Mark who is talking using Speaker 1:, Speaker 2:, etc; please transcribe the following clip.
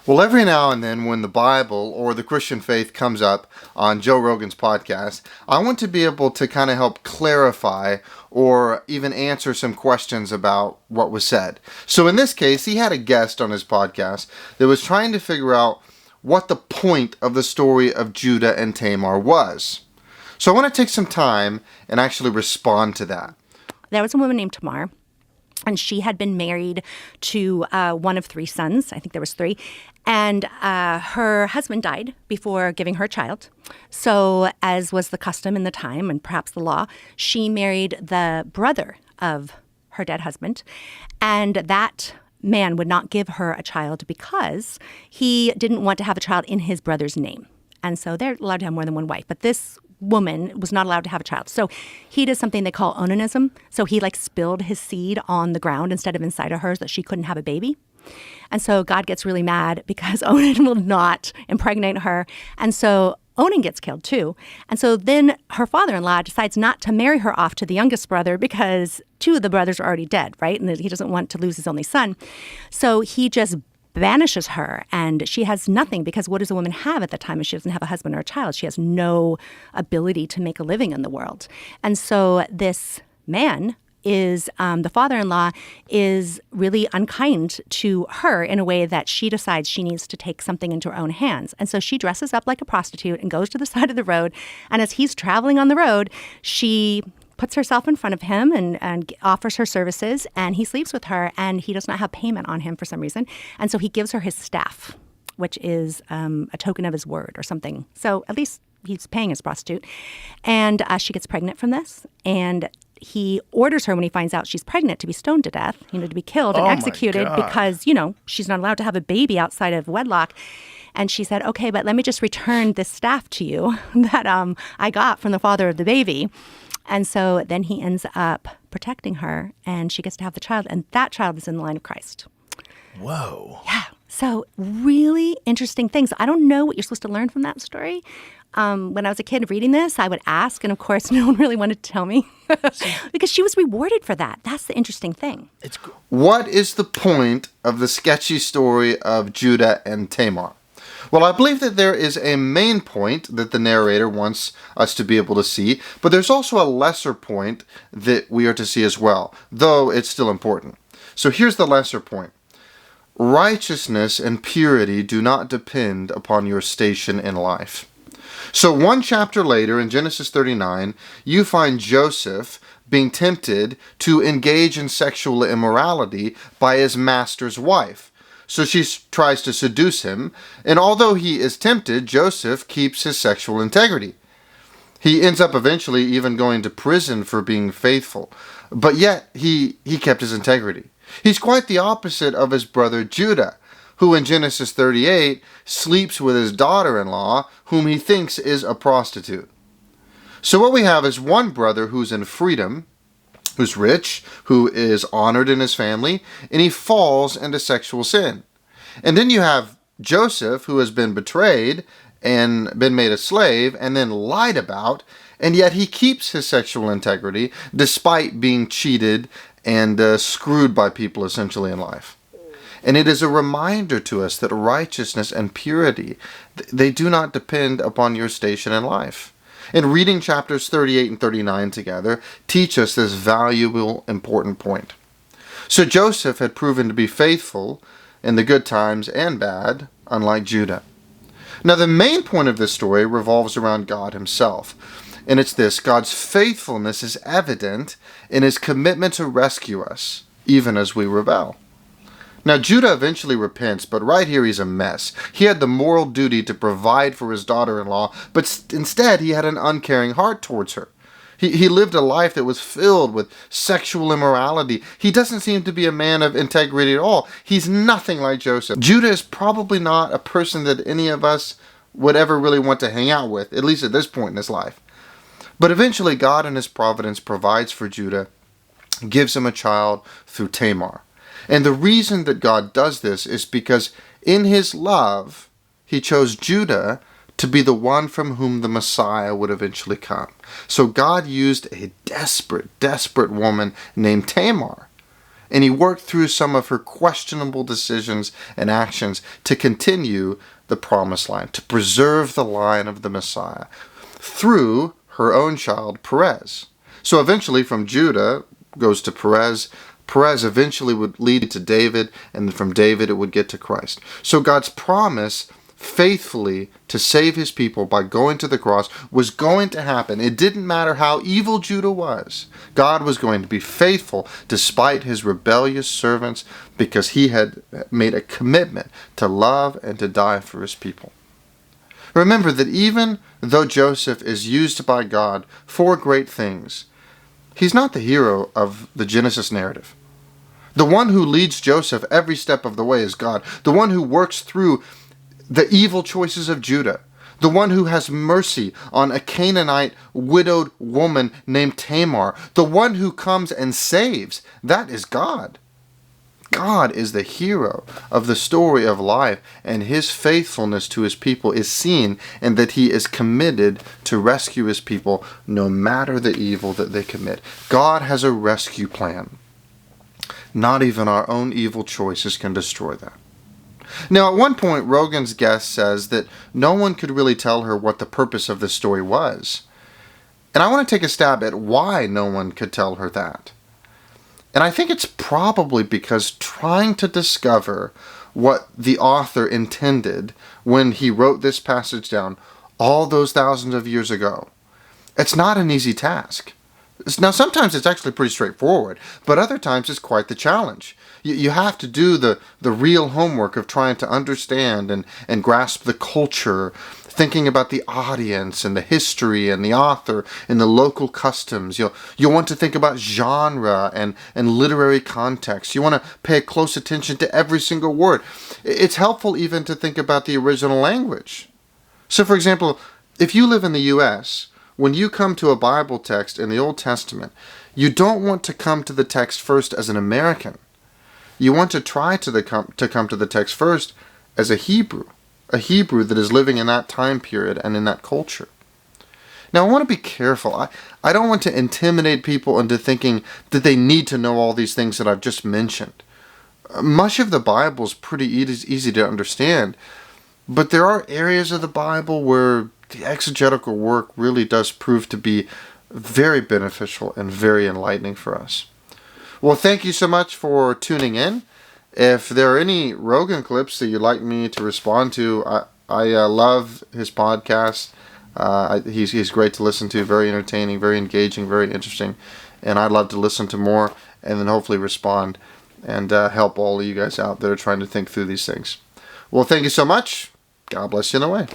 Speaker 1: Well, every now and then when the Bible or the Christian faith comes up on Joe Rogan's podcast, I want to be able to kind of help clarify or even answer some questions about what was said. So in this case, he had a guest on his podcast that was trying to figure out what the point of the story of Judah and Tamar was. So I want to take some time and actually respond to that.
Speaker 2: There was a woman named Tamar, and she had been married to one of three sons. I think there was three. And her husband died before giving her a child. So, as was the custom in the time and perhaps the law, she married the brother of her dead husband. And that man would not give her a child because he didn't want to have a child in his brother's name. And so they're allowed to have more than one wife. But this woman was not allowed to have a child. So he does something they call onanism. So he spilled his seed on the ground instead of inside of her so that she couldn't have a baby. And so God gets really mad because Onan will not impregnate her. And so Onan gets killed too. And so then her father-in-law decides not to marry her off to the youngest brother because two of the brothers are already dead, right? And he doesn't want to lose his only son. So he just banishes her, and she has nothing, because what does a woman have at the time if she doesn't have a husband or a child? She has no ability to make a living in the world. And so this man is, the father-in-law is really unkind to her in a way that she decides she needs to take something into her own hands. And so she dresses up like a prostitute and goes to the side of the road. And as he's traveling on the road, she puts herself in front of him and offers her services, and he sleeps with her, and he does not have payment on him for some reason. And so he gives her his staff, which is a token of his word or something. So at least he's paying his prostitute. And she gets pregnant from this, and he orders her, when he finds out she's pregnant, to be stoned to death, to be killed and executed because, she's not allowed to have a baby outside of wedlock. And she said, okay, but let me just return this staff to you that I got from the father of the baby. And so then he ends up protecting her, and she gets to have the child, and that child is in the line of Christ.
Speaker 3: Whoa.
Speaker 2: Yeah. So really interesting things. I don't know what you're supposed to learn from that story. When I was a kid reading this, I would ask, and of course, no one really wanted to tell me because she was rewarded for that. That's the interesting thing.
Speaker 1: What is the point of the sketchy story of Judah and Tamar? Well, I believe that there is a main point that the narrator wants us to be able to see, but there's also a lesser point that we are to see as well, though it's still important. So here's the lesser point. Righteousness and purity do not depend upon your station in life. So one chapter later, in Genesis 39, you find Joseph being tempted to engage in sexual immorality by his master's wife. So she tries to seduce him, and although he is tempted, Joseph keeps his sexual integrity. He ends up eventually even going to prison for being faithful, but yet he kept his integrity. He's quite the opposite of his brother Judah, who in Genesis 38 sleeps with his daughter-in-law, whom he thinks is a prostitute. So what we have is one brother who's in freedom, who's rich, who is honored in his family, and he falls into sexual sin. And then you have Joseph, who has been betrayed and been made a slave and then lied about, and yet he keeps his sexual integrity despite being cheated and screwed by people essentially in life. And it is a reminder to us that righteousness and purity, they do not depend upon your station in life. And reading chapters 38 and 39 together teach us this valuable, important point. So Joseph had proven to be faithful in the good times and bad, unlike Judah. Now the main point of this story revolves around God himself. And it's this: God's faithfulness is evident in his commitment to rescue us, even as we rebel. Now, Judah eventually repents, but right here he's a mess. He had the moral duty to provide for his daughter-in-law, but instead he had an uncaring heart towards her. He lived a life that was filled with sexual immorality. He doesn't seem to be a man of integrity at all. He's nothing like Joseph. Judah is probably not a person that any of us would ever really want to hang out with, at least at this point in his life. But eventually God in his providence provides for Judah, gives him a child through Tamar. And the reason that God does this is because in his love, he chose Judah to be the one from whom the Messiah would eventually come. So God used a desperate, desperate woman named Tamar. And he worked through some of her questionable decisions and actions to continue the promised line, to preserve the line of the Messiah through her own child, Perez. So eventually from Judah goes to Perez. Perez eventually would lead to David, and from David it would get to Christ. So God's promise faithfully to save his people by going to the cross was going to happen. It didn't matter how evil Judah was. God was going to be faithful despite his rebellious servants, because he had made a commitment to love and to die for his people. Remember that even though Joseph is used by God for great things, he's not the hero of the Genesis narrative. The one who leads Joseph every step of the way is God. The one who works through the evil choices of Judah. The one who has mercy on a Canaanite widowed woman named Tamar. The one who comes and saves. That is God. God is the hero of the story of life, and his faithfulness to his people is seen in that he is committed to rescue his people no matter the evil that they commit. God has a rescue plan. Not even our own evil choices can destroy that. Now, at one point, Rogan's guest says that no one could really tell her what the purpose of this story was. And I want to take a stab at why no one could tell her that. And I think it's probably because trying to discover what the author intended when he wrote this passage down all those thousands of years ago, it's not an easy task. Now, sometimes it's actually pretty straightforward, but other times it's quite the challenge. You have to do the real homework of trying to understand and grasp the culture, thinking about the audience and the history and the author and the local customs. You'll want to think about genre and literary context. You want to pay close attention to every single word. It's helpful even to think about the original language. So, for example, if you live in the U.S., when you come to a Bible text in the Old Testament, you don't want to come to the text first as an American. You want to try to come to the text first as a Hebrew that is living in that time period and in that culture. Now, I want to be careful. I don't want to intimidate people into thinking that they need to know all these things that I've just mentioned. Much of the Bible is pretty easy to understand, but there are areas of the Bible where the exegetical work really does prove to be very beneficial and very enlightening for us. Well, thank you so much for tuning in. If there are any Rogan clips that you'd like me to respond to, I love his podcast. He's great to listen to, very entertaining, very engaging, very interesting, and I'd love to listen to more and then hopefully respond and help all of you guys out that are trying to think through these things. Well, thank you so much. God bless you in the way.